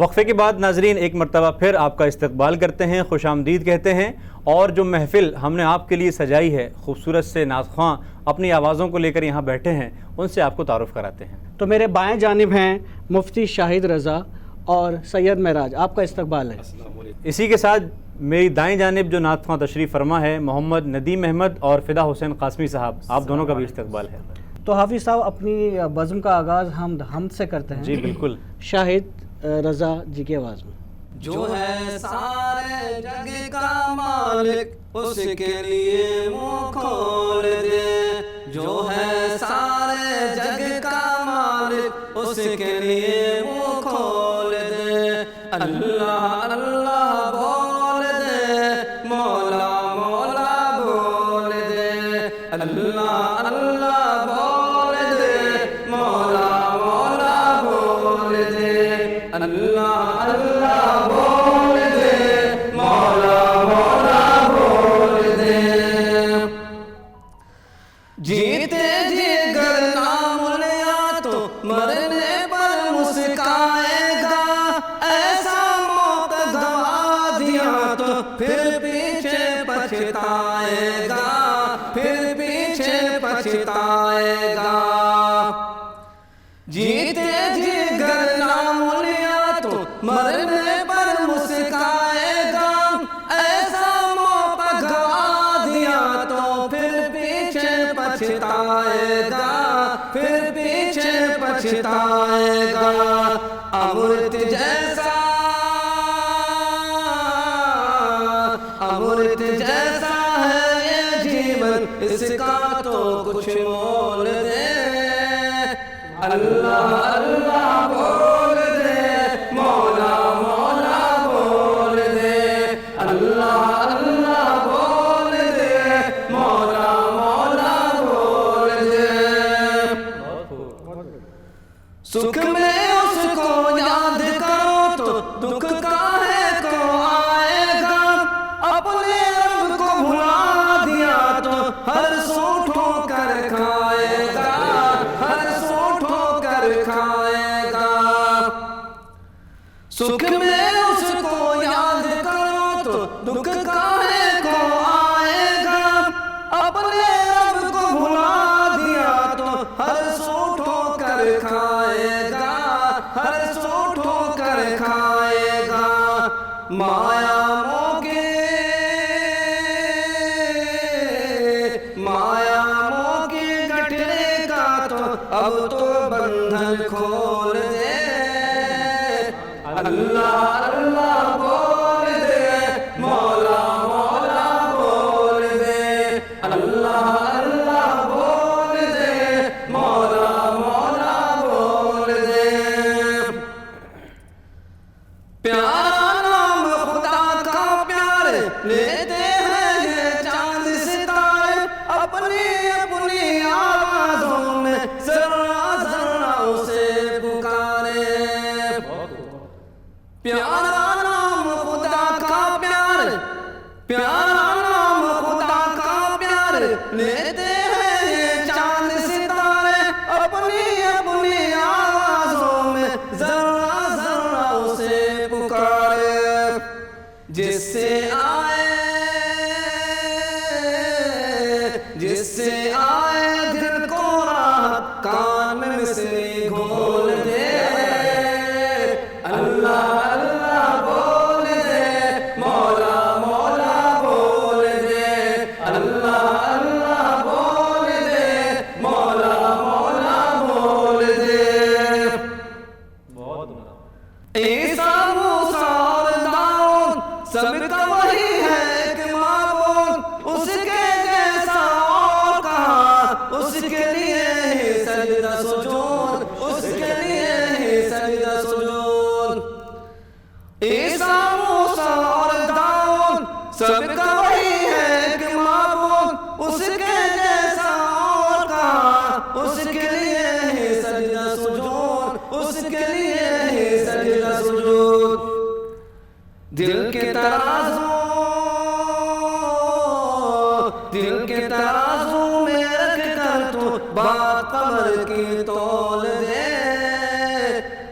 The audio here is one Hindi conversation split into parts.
वक्फे के बाद नाजरीन एक मरतबा फिर आपका इस्तकबाल करते हैं, खुश आमदीद कहते हैं। और जो महफ़िल हमने आपके लिए सजाई है, खूबसूरत से नाज़-ख्वां अपनी आवाज़ों को लेकर यहाँ बैठे हैं, उनसे आपको तारुफ़ कराते हैं। तो मेरे बाएं जानिब हैं मुफ्ती शाहिद रज़ा और सैयद महराज, आपका इस्तकबाल है। इसी के साथ मेरी दाएं जानिब जो नात-ख्वां तशरीफ़ फरमा है मोहम्मद नदीम अहमद और फ़िदा हुसैन कासमी साहब, आप दोनों का भी इस्तकबाल है। तो हाफिज़ साहब, अपनी बज़्म का आगाज़ हम से करते हैं। जी बिल्कुल। शाहिद रज़ा जी की आवाज़ में। जो है सारे जग का मालिक, उसके लिए मुँह खोल दे। जो है सारे जग का मालिक, उसके लिए मुँह खोल दे। अल्लाह अल्लाह बोल दे, मौला मौला बोल दे। अल्लाह अल्लाह बोल दे, मौला मौला बोल दे। अल्लाह अल्लाह बोल दे, मौला मौला बोल दे। जीते जी गर नाम लिया तो मरने पर मुस्काएगा। ऐसा मौत गवा दिया तो फिर पीछे पछताएगा, फिर पीछे पछताएगा। जीते जी गर नाम लिया तो मरने पर मुस्काएगा। ऐसा मौका गवा दिया तो फिर पीछे पछताएगा, फिर पीछे पछताएगा। अमृत जैसा, अमृत जैसा है ये जीवन, इसका तो कुछ मोल दे। अल्लाह अल्लाह बोल दे, मौला मौला बोल दे। अल्लाह अल्लाह बोल दे, मौला मौला बोल दे। सुख में उसको याद करो तो दुख काहे को आएगा। अपने रब को भुला दिया तो हर सू ठोकर खाएगा, हर सू ठोकर खाएगा। सुख में उसको याद करो तो दुख काहे को आएगा। अपने रब को भुला दिया तो हर सू ठोकर खाएगा, हर सू ठोकर खाएगा। माया मोके, माया मोके गठरे का तो अब तो बंधन खोल दे। अल्लाह अल्लाह बोल दे, मौला मौला बोल दे। अल्लाह अल्लाह बोल दे, मौला मौला बोल दे। प्यारा नाम खुदा का प्यार लेते हैं ये चांद सितारे। अपनी अपनी आवाज़ों में जर्रा जर्रा उसे पुकारे। प्यारा नाम खुदा का प्यार, प्यारा नाम खुदा का प्यार लेते हैं ये चांद सितारे। अपनी अपनी आवाज़ों में जर्रा जर्रा उसे पुकारे। जिससे आए, जिससे आए दिल को राहत, कान में मिसरी घोल दे। अल्लाह अल्लाह बोल दे, मौला मौला बोल दे। अल्लाह अल्लाह बोल दे, मौला मौला बोल दे। ईसा मूसा और दाऊद सबका वही है कि माबूद। उसके जैसा और कहा, उसके लिए ही सजदा सुजूद, उसके लिए ही सजदा सुजूद। ईसा मूसा और दाऊद सबका वही है कि माबूद। उसके जैसा और कहा, उसके लिए ही सजदा सुजूद, उसके लिए ही सजदा सुजूद। दिल के तराजू, दिल के तराजू में रख कर तू बात कमर की तोल दे।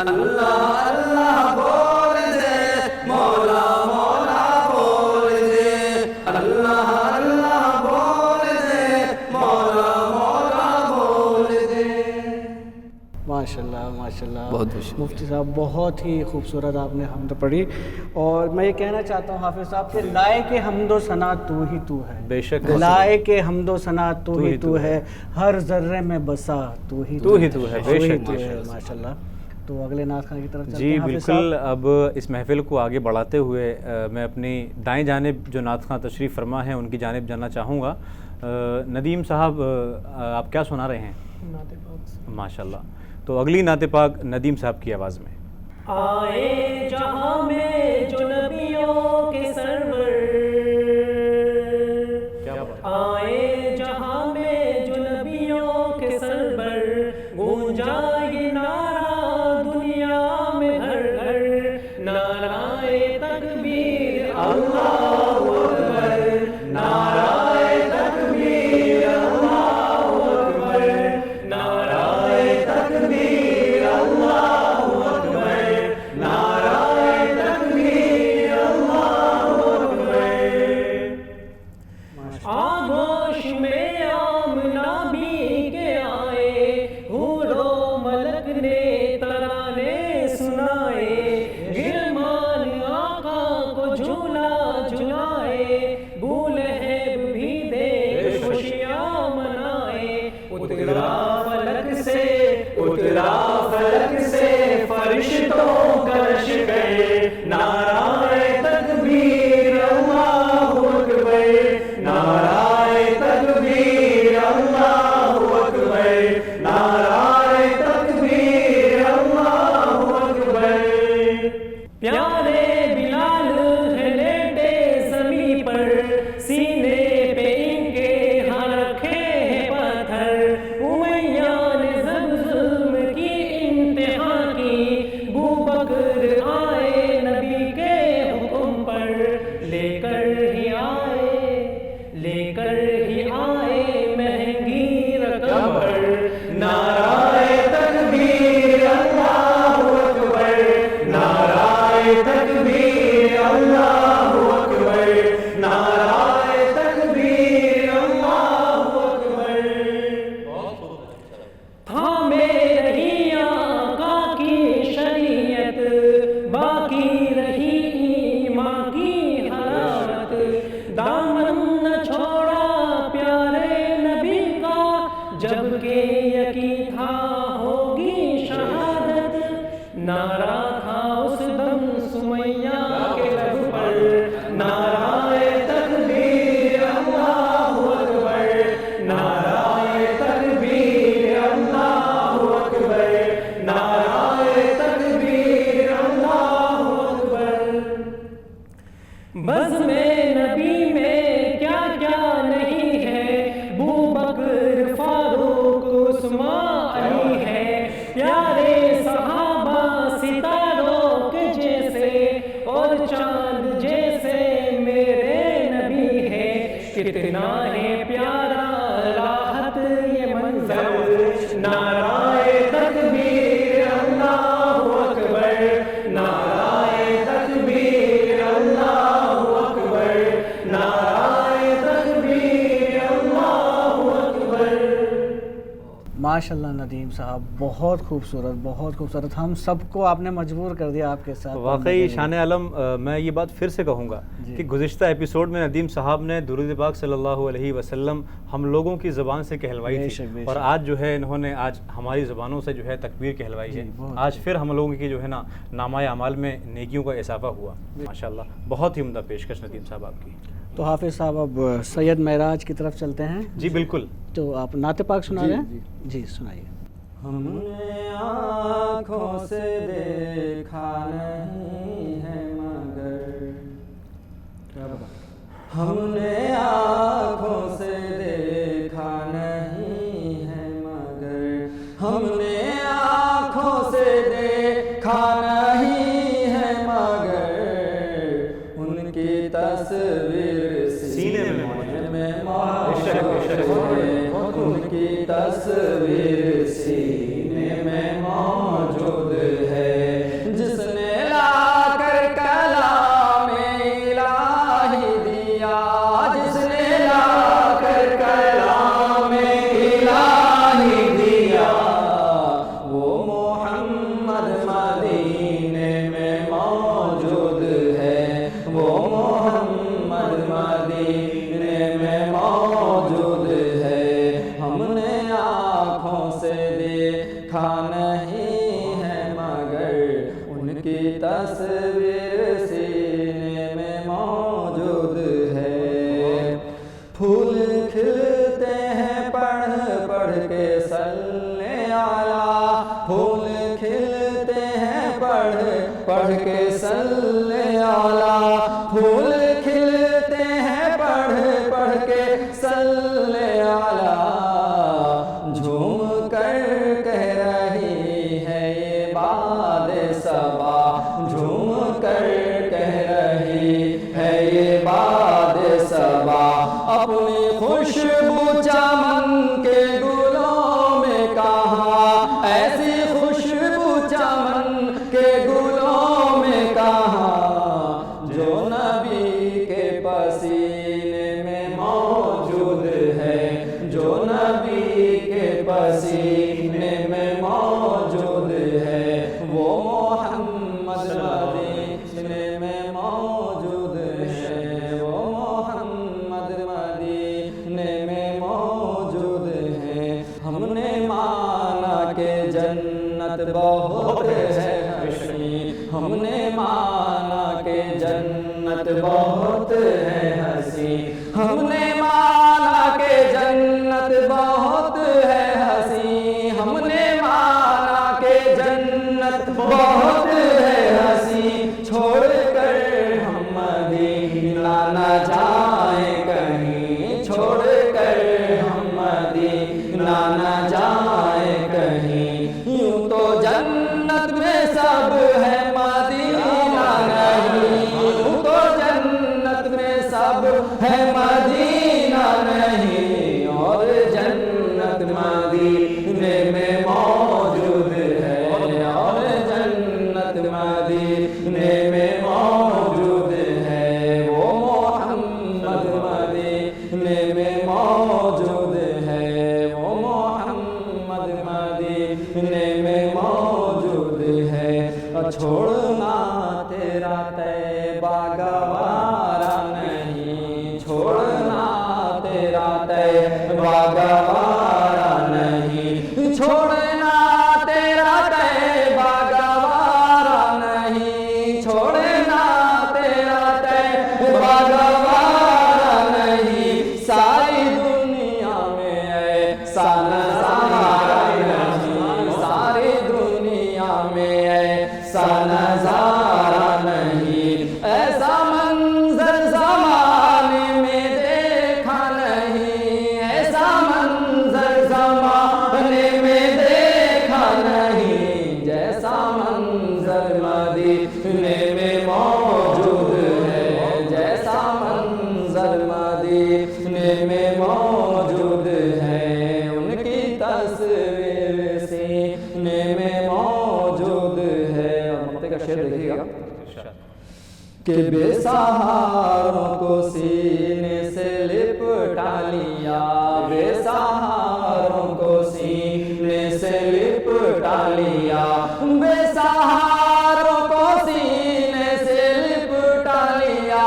अल्लाह अल्लाह बोल माशाल्लाह। बहुत बहुत शुक्रिया। मुफ्ती साहब बहुत ही खूबसूरत आपने हमद पढ़ी। और मैं ये कहना चाहता हूँ हाफिज़ साहब कि लाए के हमदो सना तू ही तू है, बेशक लाए के हमदो सना तू ही तू है, है, हर जर्रे में बसा तू ही तू ही तू है, तू ही बेशक, तू है, माशाल्लाह। माशाल्लाह। तो अगले नात खान की तरफ चलते जी हैं हाफिज़ बिल्कुल। साहब। अब इस महफ़िल को आगे बढ़ाते हुए मैं अपनी दाएं जानिब जो नात खां तशरीफ़ फरमा है उनकी जानिब जाना चाहूँगा। नदीम साहब आप क्या सुना रहे हैं? माशाल्लाह। तो अगली नात पाक नदीम साहब की आवाज़ में। आए जहां में जो नबियों के सरवर, क्या बात। आए जहां में जो नबियों के सरवर, गूंजा ये नारा दुनिया में हर घर, नाराए तकबीर अल्लाहु अकबर, नाराए तकबीर अल्लाहु अकबर, नाराए तकबीर अल्लाहु अकबर, नाराए तकबीर अल्लाहु अकबर। आगोश में आमना भी के आए, हूरो मलक ने तराने सुनाए, गिरमान आका को झूला झुलाए, बूलहब भी दे खुशियाँ मनाए। उतरा फलक से, उतरा फलक से फरिश्तों का लश्कर, नाराए तकबीर अल्लाहु अकबर, नाराए तकबीर अल्लाहु अकबर, नाराए तकबीर अल्लाहु अकबर। प्यारे बिलाल है लेटे ज़मीं पर, सीने पे इनके हाँ रखे हैं पत्थर, उमैया ने जब जुल्म की इंतहा की, बू बकर आए नबी के हुक्म पर, लेकर ही आए, लेकर ही आए महंगी रकम पर, नाराए तकबीर अल्लाहु अकबर, नाराए तकबीर अल्लाहु अकबर, नाराए तकबीर अल्लाहु अकबर। थामे रही आका की शरीयत, बाकी रही ईमां की हलावत, दामन न छोड़ा प्यारे नबी का, जबकि यकीन था होगी शहादत, नारा था उस दम सुमैया के लब पर, नाराए तकबीर अल्लाहु अकबर, नाराए तकबीर अल्लाहु अकबर, नाराए तकबीर अल्लाहु अकबर। बज़ में नबी में क्या क्या नहीं है, बू बकर फारूक उस्मान अली है, प्यारे सहाबा सितारों के जैसे और चांद जैसे मेरे नबी है, कितना है प्यारा राहत ये मंजर, नाराए तकबीर अल्लाहु अकबर, नाराए तकबीर अल्लाहु अकबर, नाराए तकबीर अल्लाहु अकबर। माशाल्लाह नदीम साहब बहुत खूबसूरत। हम सबको आपने मजबूर कर दिया आपके साथ। वाकई शान आलम। मैं ये बात फिर से कहूँगा जी। कि गुज़िश्ता एपिसोड में नदीम साहब ने दुरूद पाक सल्लल्लाहु अलैहि वसल्लम हम लोगों की ज़बान से कहलवाई बेशक, थी, बेशक। और आज जो है इन्होंने आज हमारी ज़बानों से जो है तकबीर कहलवाई जी, है। बहुत आज फिर हम लोगों की जो है ना नामाए अमाल में नेकियों का इजाफा हुआ। माशाल्लाह, बहुत ही उम्दा पेशकश नदीम साहब आपकी। तो हाफिज़ साहब अब सैयद महराज की तरफ चलते हैं। जी बिल्कुल। तो आप नाते पाक सुना रहे हैं? जी सुनाइए। हमने आँखों से देखा नहीं है मगर, हमने आँखों से देखा नहीं है मगर, हमने आँखों से देखा नहीं है मगर, उनकी तस्वीर सीने में मौजूद है, उनकी तस्वीर सीने में मौजूद है, जिसने लाकर कलामे इलाही दिया, जिसने लाकर कलामे इलाही दिया, वो मोहम्मद उनकी तस्वीर सीने में मौजूद है। फूल खिलते हैं पढ़ पढ़ के सल्ले आला, फूल खिलते हैं पढ़ पढ़ के सल्ले आला, फूल खिलते हैं पढ़ पढ़ के सल्ले आला। झूम कर कह रही है ये बाद सबा, झूम कर कह रही है ये बाद सबा। अपनी खुशबू चमन के गुलों में कहाँ, ऐसी खुशबू चमन के गुलों में कहाँ, जो नबी के पसीने में मौजूद है, जो नबी के पसीने में मौजूद है। वो मोहम्मद मदीने में मौजूद है, वो मोहम्मद मदीने में मौजूद है। हमने माना के जन्नत बहुत है हसीन, हमने माना के जन्नत बहुत है हसीन, हमने माना के जन्नत बहुत है हसीन, हमने माना के जन्नत बहुत है हसीन। छोड़ कर हम मदीना न जाए कहीं, छोड़ कर हम मदीना न जाए कहीं। यूं तो जन्नत में सब है मदीना नहीं, यूं तो जन्नत में सब है मदीना नहीं। और जन्नत मदीने में मौजूद है, और जन्नत मदीने में मौजूद है। वो मोहम्मद मदीने में मौजूद है, वो मोहम्मद मदीने में मौजूद है। छोड़ना तेरा तैबा गवारा नहीं, छोड़ना तेरा तैबा गवारा नहीं, छोड़ना तेरा तैबा गवारा नहीं, छोड़ना तेरा तैबा गवारा नहीं। सारी दुनिया में ऐसा नज़ारा नहीं, सारी दुनिया में ऐसा नज़ारा नहीं, ऐसा मंजर ज़माने में देखा नहीं, ऐसा मंजर ज़माने में देखा नहीं। जैसा मंजर मदीने में मौजूद है, जैसा मंजर मदीने में मौजूद है। उनकी तस्वीर सीने में मौजूद है। और मक्ते का शेर देखिएगा कि बेसहारों को सीने से लिपटा लिया, बेसहारों को सीने से लिपटा लिया, बेसहारों को सीने से लिपटा लिया,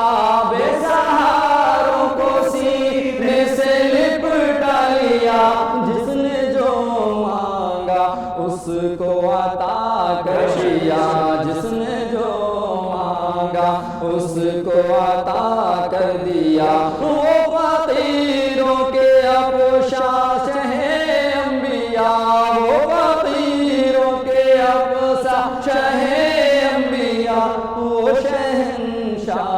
बेसहारों को सीने से लिपटा लिया। जिसने जो मांगा उसको अता कर दिया, जिसने जो मांगा उसको अता कर दिया। वो फकीरों के अपोशाश है अंबिया, वो फकीरों के अपोशाश है अंबिया। वो शहंशाह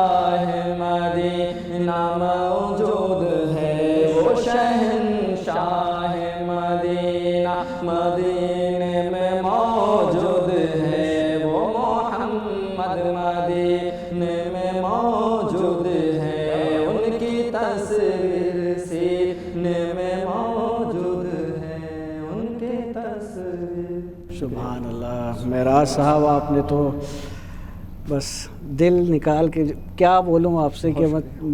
मदीना मौजूद है, वो शहंशाह मदीना मदीने में मौजूद है। वो मोहम्मद मदीने में मौजूद है। उनकी तस्वीर सीने में मौजूद है, उनकी तस्वीर। सुभान अल्लाह। मेराज साहब आपने तो बस दिल निकाल के, क्या बोलूँ आपसे कि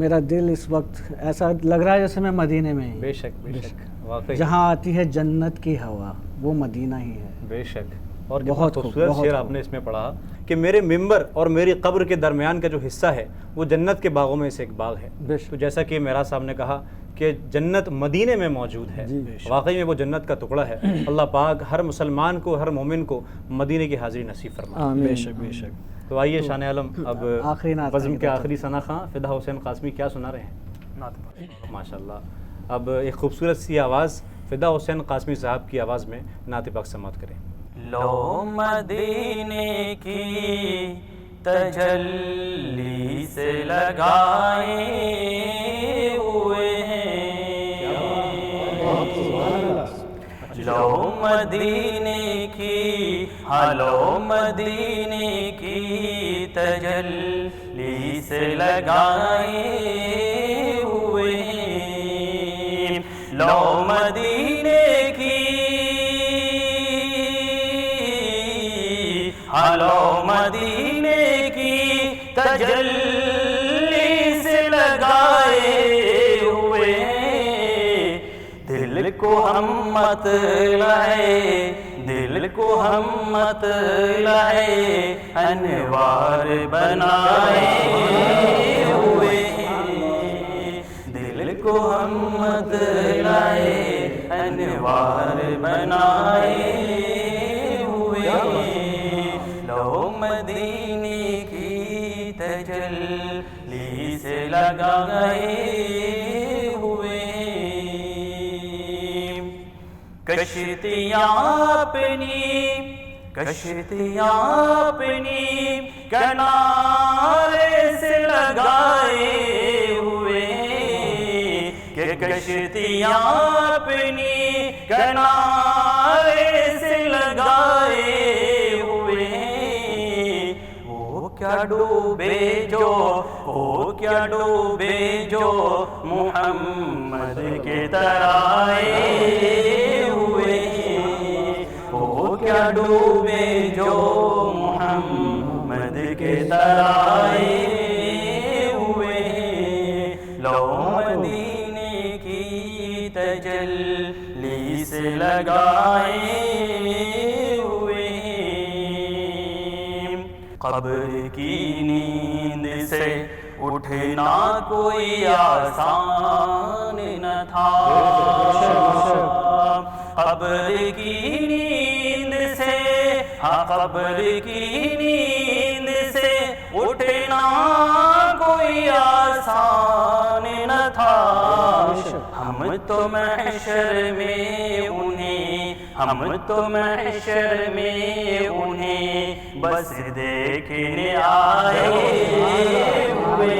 मेरा दिल इस वक्त ऐसा लग रहा है जैसे मैं मदीने में ही। बेशक बेशक, वाकई जहाँ आती है जन्नत की हवा वो मदीना ही है। बेशक और कितना बहुत खूब, खूबसूरत बहुत शेर खूब। आपने इसमें पढ़ा कि मेरे मिंबर और मेरी कब्र के दरमियान का जो हिस्सा है वो जन्नत के बागों में से एक बाग है। बेशक। तो जैसा कि मेरा साहब ने कहा कि जन्नत मदीने में मौजूद है, वाकई में वो जन्नत का टुकड़ा है। अल्लाह पाक हर मुसलमान को, हर मोमिन को मदीने की हाज़िरी नसीब फरमाए। आमीन। बेशक बेशक। तो आइए शान आलम अब आखिरी नात बज़्म के करेंगे। आखिरी सना खां फ़िदा हुसैन कासमी क्या सुना रहे हैं? माशाल्लाह। अब एक खूबसूरत सी आवाज़ फ़िदा हुसैन कासमी साहब की आवाज़ में नात पाक समाअत करें। लो मदीने की तजल्ली से लगाए हुए हैं, लो मदीने की, हाँ लो मदीने की तजल्ली से लगाए हुए हैं, लो मदीने की, हलो मदीने की तजल्ली से लगाए हुए, दिल को हम मत लाए, दिल को हम मत लाए, अनवार बनाए हुए, दिल को हम मत लाए, अनवार बनाए हुए, मदीने की तजल्ली से लगाए हुए, कश्तियाँ अपनी, कश्तियाँ अपनी किनारे से लगाए हुए, कि कश्तियाँ अपनी किनारे से लगाए, क्या डूबे जो, वो क्या डूबे जो मुहम्मद के तराए हुए, वो क्या डूबे जो मुहम्मद के तराए हुए, लो मदीने की तजल्ली से लगाए हुए, कब्र की नींद से उठना कोई आसान न था, कब्र की नींद से, हाँ कब्र की नींद से उठना कोई आसान न था, हम तो महशर में उन्हें, हम तो महशर में उन्हें बस देखने आए हुए,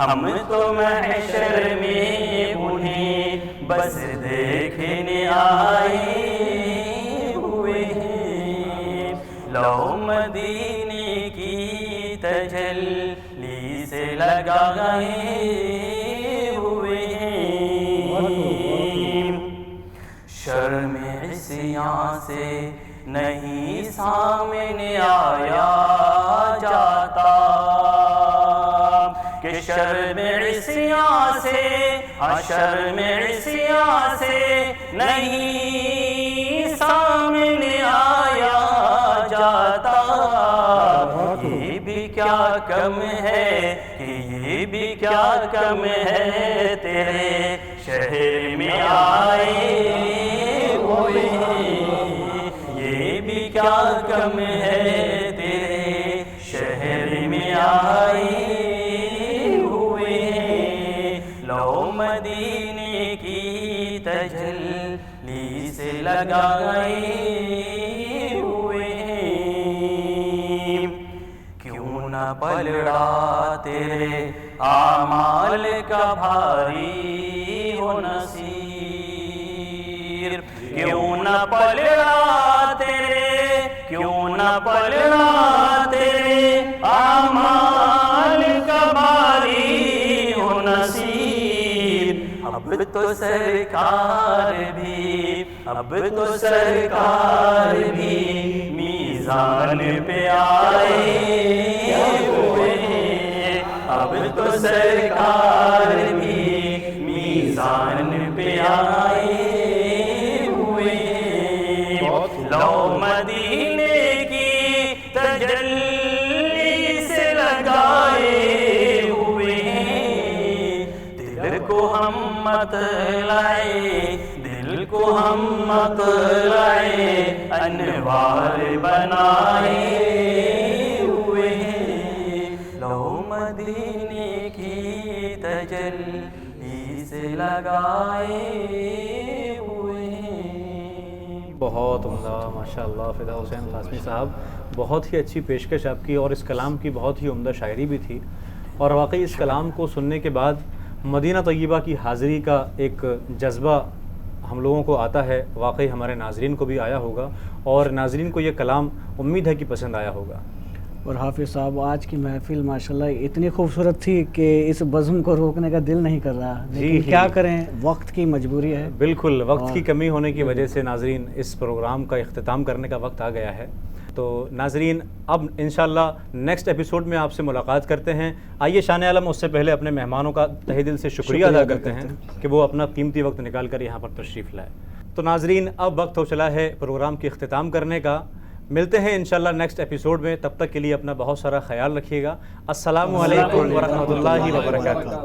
हम तो महशर में उन्हें बस देखने आए हुए, लो मदीने की तजल्ली से लगाए हुए, शर्म इस्यां से नहीं सामने आया जाता, कि शर्म इस्यां से, हाँ शर्म इस्यां से नहीं सामने आया जाता, ये भी क्या कम है, कि ये भी क्या कम है, तेरे शहर में आए हुए, ये भी क्या कम है, तेरे शहर में आए हुए, लो मदीने की तजल्ली से लगाए हुए, क्यों न पलड़ा तेरे आमाल का भारी हो नसीर, क्यों न पलड़ा तेरे, क्यों न पलड़ा तेरे आमाल का भारी हो नसीर, अब तो सरकार भी, अब तो सरकार भी मीज़ान पे आए हुए, अब तो सरकार भी मीज़ान पे आए हुए, लो मदीने मत लाए, दिल को हम मत लाए अनवार बनाए हुए हैं। लो मदीने की तजल्ली से लगाए हुए हैं। बहुत उम्दा, माशाअल्लाह फ़िदा हुसैन कासमी साहब, बहुत ही अच्छी पेशकश आपकी, और इस कलाम की बहुत ही उम्दा शायरी भी थी। और वाकई इस कलाम को सुनने के बाद मदीना तय्यबा की हाज़िरी का एक जज्बा हम लोगों को आता है, वाकई हमारे नाज़रीन को भी आया होगा, और नाज़रीन को ये कलाम उम्मीद है कि पसंद आया होगा। और हाफिज़ साहब, आज की महफिल माशाल्लाह इतनी खूबसूरत थी कि इस बज़्म को रोकने का दिल नहीं कर रहा, लेकिन क्या करें, वक्त की मजबूरी है। बिल्कुल, वक्त की कमी होने की वजह से नाज़रीन इस प्रोग्राम का इख्तिताम करने का वक्त आ गया है। तो नाज़रीन, अब इंशाल्लाह नेक्स्ट एपिसोड में आपसे मुलाकात करते हैं। आइए शान आलम, उससे पहले अपने मेहमानों का तहे दिल से शुक्रिया अदा करते हैं कि वो अपना कीमती वक्त निकाल कर यहाँ पर तशरीफ़ लाए। तो नाज़रीन, अब वक्त हो चला है प्रोग्राम के इख्तिताम करने का। मिलते हैं इंशाल्लाह नेक्स्ट एपिसोड में, तब तक के लिए अपना बहुत सारा ख्याल रखिएगा। अस्सलामु अलैकुम व रहमतुल्लाहि व बरकातुहू।